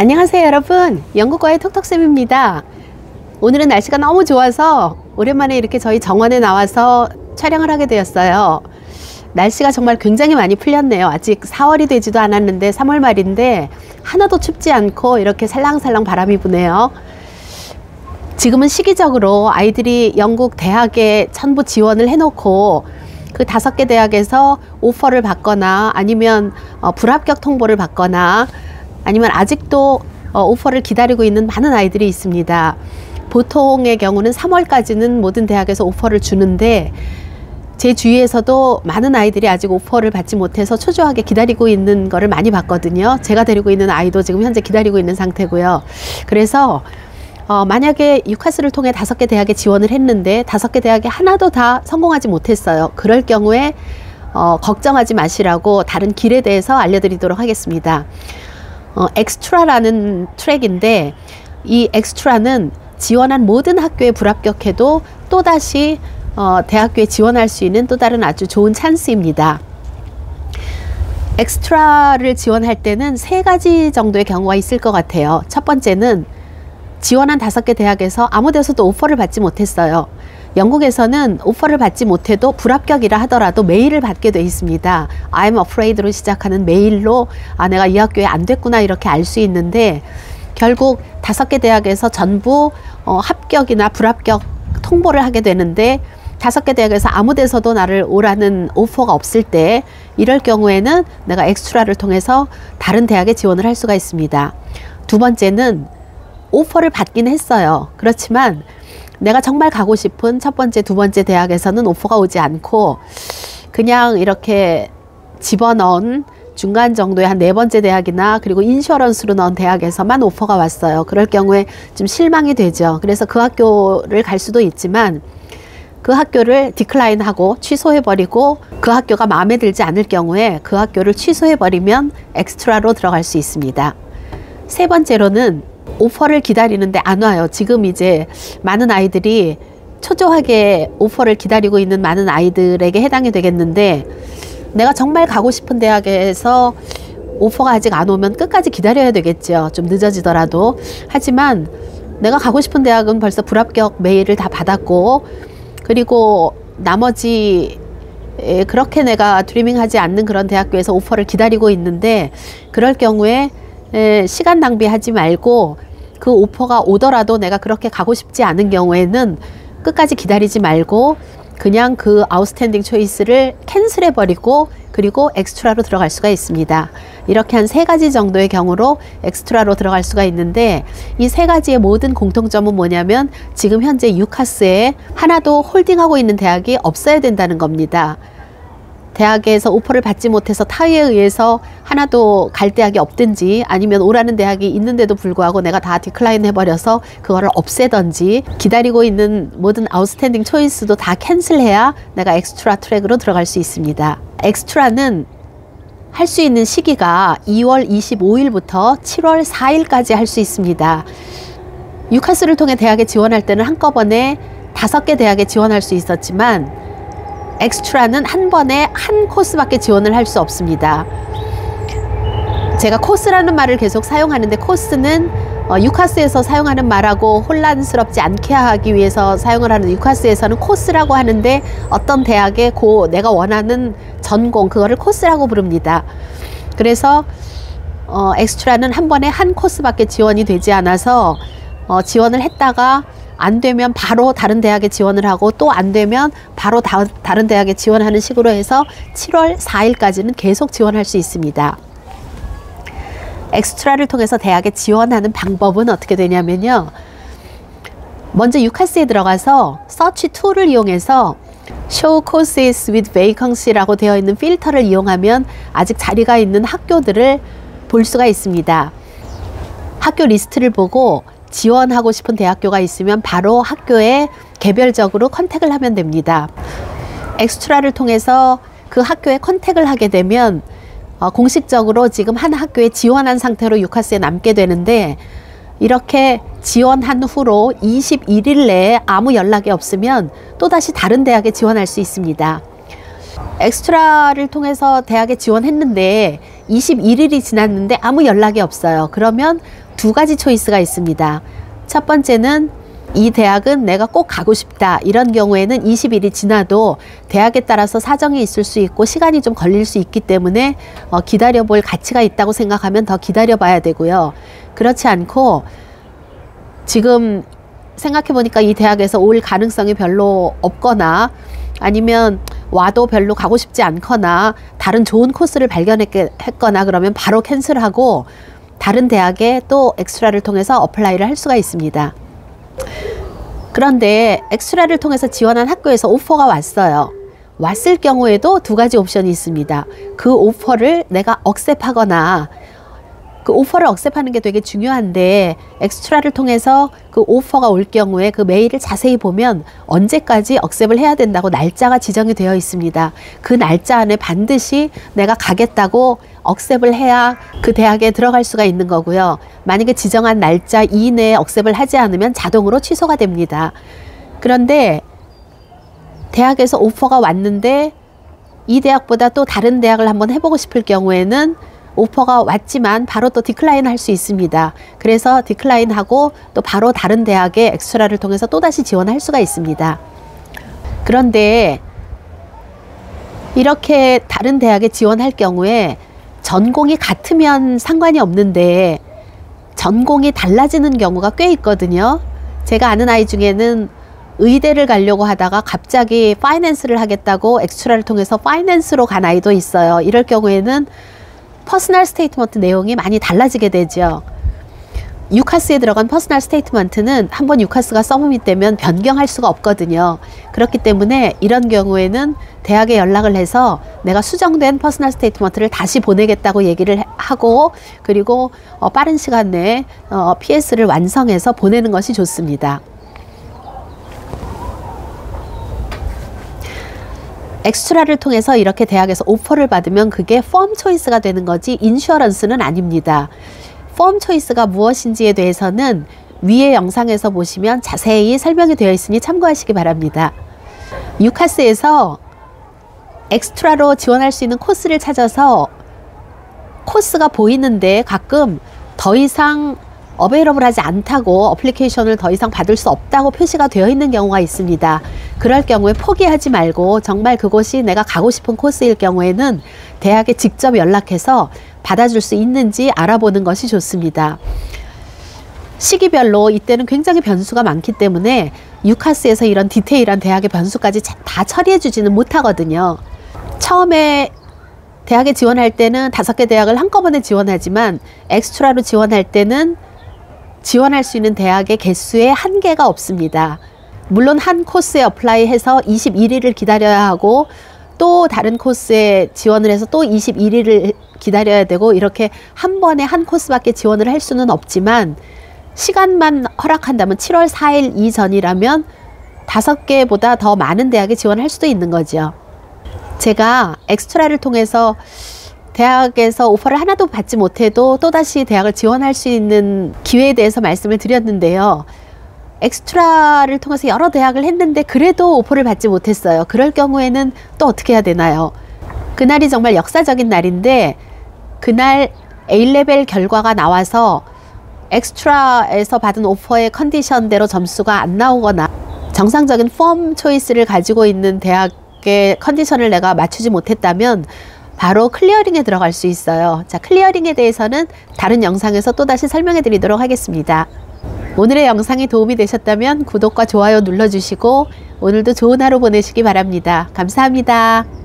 안녕하세요 여러분, 영국어의 톡톡쌤입니다. 오늘은 날씨가 너무 좋아서 오랜만에 이렇게 저희 정원에 나와서 촬영을 하게 되었어요. 날씨가 정말 굉장히 많이 풀렸네요. 아직 4월이 되지도 않았는데 3월 말인데 하나도 춥지 않고 이렇게 살랑살랑 바람이 부네요. 지금은 시기적으로 아이들이 영국 대학에 전부 지원을 해놓고 그 5개 대학에서 오퍼를 받거나 아니면 불합격 통보를 받거나 아니면 아직도 오퍼를 기다리고 있는 많은 아이들이 있습니다. 보통의 경우는 3월까지는 모든 대학에서 오퍼를 주는데 제 주위에서도 많은 아이들이 아직 오퍼를 받지 못해서 초조하게 기다리고 있는 거를 많이 봤거든요. 제가 데리고 있는 아이도 지금 현재 기다리고 있는 상태고요. 그래서 만약에 유카스를 통해 5개 대학에 지원을 했는데 5개 대학에 하나도 다 성공하지 못했어요. 그럴 경우에 걱정하지 마시라고 다른 길에 대해서 알려드리도록 하겠습니다. 엑스트라라는 트랙인데 이 엑스트라는 지원한 모든 학교에 불합격해도 또다시 대학교에 지원할 수 있는 또 다른 아주 좋은 찬스입니다. 엑스트라를 지원할 때는 3가지 정도의 경우가 있을 것 같아요. 첫 번째는 지원한 5개 대학에서 아무 데서도 오퍼를 받지 못했어요. 영국에서는 오퍼를 받지 못해도 불합격이라 하더라도 메일을 받게 돼 있습니다. I'm afraid로 시작하는 메일로 내가 이 학교에 안 됐구나 이렇게 알 수 있는데 결국 5개 대학에서 전부 합격이나 불합격 통보를 하게 되는데 5개 대학에서 아무 데서도 나를 오라는 오퍼가 없을 때 이럴 경우에는 내가 엑스트라를 통해서 다른 대학에 지원을 할 수가 있습니다. 두 번째는 오퍼를 받긴 했어요. 그렇지만 내가 정말 가고 싶은 첫 번째, 두 번째 대학에서는 오퍼가 오지 않고 그냥 이렇게 집어넣은 중간 정도의 한 4번째 대학이나 그리고 인슈어런스로 넣은 대학에서만 오퍼가 왔어요. 그럴 경우에 좀 실망이 되죠. 그래서 그 학교를 갈 수도 있지만 그 학교를 디클라인하고 취소해버리고 그 학교가 마음에 들지 않을 경우에 그 학교를 취소해버리면 엑스트라로 들어갈 수 있습니다. 세 번째로는 오퍼를 기다리는데 안 와요. 지금 이제 많은 아이들이 초조하게 오퍼를 기다리고 있는 많은 아이들에게 해당이 되겠는데 내가 정말 가고 싶은 대학에서 오퍼가 아직 안 오면 끝까지 기다려야 되겠죠. 좀 늦어지더라도. 하지만 내가 가고 싶은 대학은 벌써 불합격 메일을 다 받았고 그리고 나머지 그렇게 내가 드리밍하지 않는 그런 대학교에서 오퍼를 기다리고 있는데 그럴 경우에 시간 낭비하지 말고 그 오퍼가 오더라도 내가 그렇게 가고 싶지 않은 경우에는 끝까지 기다리지 말고 그냥 그 아웃스탠딩 초이스를 캔슬해 버리고 그리고 엑스트라로 들어갈 수가 있습니다. 이렇게 한 3가지 정도의 경우로 엑스트라로 들어갈 수가 있는데 이 3가지의 모든 공통점은 뭐냐면 지금 현재 유카스에 하나도 홀딩하고 있는 대학이 없어야 된다는 겁니다. 대학에서 오퍼를 받지 못해서 타의에 의해서 하나도 갈 대학이 없든지 아니면 오라는 대학이 있는데도 불구하고 내가 다 디클라인 해버려서 그거를 없애던지 기다리고 있는 모든 아웃스탠딩 초이스도 다 캔슬해야 내가 엑스트라 트랙으로 들어갈 수 있습니다. 엑스트라는 할 수 있는 시기가 2월 25일부터 7월 4일까지 할 수 있습니다. 유카스를 통해 대학에 지원할 때는 한꺼번에 5개 대학에 지원할 수 있었지만 엑스트라는 한 번에 한 코스밖에 지원을 할 수 없습니다. 제가 코스라는 말을 계속 사용하는데 코스는 유카스에서 사용하는 말하고 혼란스럽지 않게 하기 위해서 사용을 하는 유카스에서는 코스라고 하는데 어떤 대학의 내가 원하는 전공 그거를 코스라고 부릅니다. 그래서 엑스트라는 한 번에 한 코스밖에 지원이 되지 않아서 지원을 했다가 안 되면 바로 다른 대학에 지원을 하고 또 안 되면 바로 다른 대학에 지원하는 식으로 해서 7월 4일까지는 계속 지원할 수 있습니다. 엑스트라를 통해서 대학에 지원하는 방법은 어떻게 되냐면요. 먼저 유카스에 들어가서 서치 툴을 이용해서 Show Courses with Vacancy라고 되어 있는 필터를 이용하면 아직 자리가 있는 학교들을 볼 수가 있습니다. 학교 리스트를 보고 지원하고 싶은 대학교가 있으면 바로 학교에 개별적으로 컨택을 하면 됩니다. 엑스트라를 통해서 그 학교에 컨택을 하게 되면 공식적으로 지금 한 학교에 지원한 상태로 유카스에 남게 되는데 이렇게 지원한 후로 21일 내에 아무 연락이 없으면 또다시 다른 대학에 지원할 수 있습니다. 엑스트라를 통해서 대학에 지원했는데 21일이 지났는데 아무 연락이 없어요. 그러면 두 가지 초이스가 있습니다. 첫 번째는 이 대학은 내가 꼭 가고 싶다. 이런 경우에는 20일이 지나도 대학에 따라서 사정이 있을 수 있고 시간이 좀 걸릴 수 있기 때문에 기다려볼 가치가 있다고 생각하면 더 기다려봐야 되고요. 그렇지 않고 지금 생각해보니까 이 대학에서 올 가능성이 별로 없거나 아니면 와도 별로 가고 싶지 않거나 다른 좋은 코스를 발견했거나 그러면 바로 캔슬하고 다른 대학에 또 엑스트라를 통해서 어플라이를 할 수가 있습니다. 그런데 엑스트라를 통해서 지원한 학교에서 오퍼가 왔어요. 왔을 경우에도 두 가지 옵션이 있습니다. 그 오퍼를 내가 억셉하거나 그 오퍼를 억셉하는 게 되게 중요한데 엑스트라를 통해서 그 오퍼가 올 경우에 그 메일을 자세히 보면 언제까지 억셉을 해야 된다고 날짜가 지정이 되어 있습니다. 그 날짜 안에 반드시 내가 가겠다고 억셉을 해야 그 대학에 들어갈 수가 있는 거고요. 만약에 지정한 날짜 이내에 억셉을 하지 않으면 자동으로 취소가 됩니다. 그런데 대학에서 오퍼가 왔는데 이 대학보다 또 다른 대학을 한번 해보고 싶을 경우에는 오퍼가 왔지만 바로 또 디클라인 할 수 있습니다. 그래서 디클라인 하고 또 바로 다른 대학에 엑스트라를 통해서 또다시 지원할 수가 있습니다. 그런데 이렇게 다른 대학에 지원할 경우에 전공이 같으면 상관이 없는데 전공이 달라지는 경우가 꽤 있거든요. 제가 아는 아이 중에는 의대를 가려고 하다가 갑자기 파이낸스를 하겠다고 엑스트라를 통해서 파이낸스로 간 아이도 있어요. 이럴 경우에는 퍼스널 스테이트먼트 내용이 많이 달라지게 되죠. 유카스에 들어간 퍼스널 스테이트먼트는 한번 유카스가 서브밋되면 변경할 수가 없거든요. 그렇기 때문에 이런 경우에는 대학에 연락을 해서 내가 수정된 퍼스널 스테이트먼트를 다시 보내겠다고 얘기를 하고 그리고 빠른 시간 내에 PS를 완성해서 보내는 것이 좋습니다. 엑스트라를 통해서 이렇게 대학에서 오퍼를 받으면 그게 펌 초이스가 되는 거지 인슈어런스는 아닙니다. 펌 초이스가 무엇인지에 대해서는 위의 영상에서 보시면 자세히 설명이 되어 있으니 참고하시기 바랍니다. 유카스에서 엑스트라로 지원할 수 있는 코스를 찾아서 코스가 보이는데 가끔 더 이상 어베이러블 하지 않다고 어플리케이션을 더 이상 받을 수 없다고 표시가 되어 있는 경우가 있습니다. 그럴 경우에 포기하지 말고 정말 그곳이 내가 가고 싶은 코스일 경우에는 대학에 직접 연락해서 받아줄 수 있는지 알아보는 것이 좋습니다. 시기별로 이때는 굉장히 변수가 많기 때문에 유카스에서 이런 디테일한 대학의 변수까지 다 처리해 주지는 못하거든요. 처음에 대학에 지원할 때는 5개 대학을 한꺼번에 지원하지만 엑스트라로 지원할 때는 지원할 수 있는 대학의 개수에 한계가 없습니다. 물론 한 코스에 어플라이해서 21일을 기다려야 하고 또 다른 코스에 지원을 해서 또 21일을 기다려야 되고 이렇게 한 번에 한 코스밖에 지원을 할 수는 없지만 시간만 허락한다면 7월 4일 이전이라면 5개보다 더 많은 대학에 지원할 수도 있는 거죠. 제가 엑스트라를 통해서 대학에서 오퍼를 하나도 받지 못해도 또다시 대학을 지원할 수 있는 기회에 대해서 말씀을 드렸는데요. 엑스트라를 통해서 여러 대학을 했는데 그래도 오퍼를 받지 못했어요. 그럴 경우에는 또 어떻게 해야 되나요? 그날이 정말 역사적인 날인데 그날 A레벨 결과가 나와서 엑스트라에서 받은 오퍼의 컨디션대로 점수가 안 나오거나 정상적인 펌 초이스를 가지고 있는 대학의 컨디션을 내가 맞추지 못했다면 바로 클리어링에 들어갈 수 있어요. 자, 클리어링에 대해서는 다른 영상에서 또다시 설명해 드리도록 하겠습니다. 오늘의 영상이 도움이 되셨다면 구독과 좋아요 눌러주시고 오늘도 좋은 하루 보내시기 바랍니다. 감사합니다.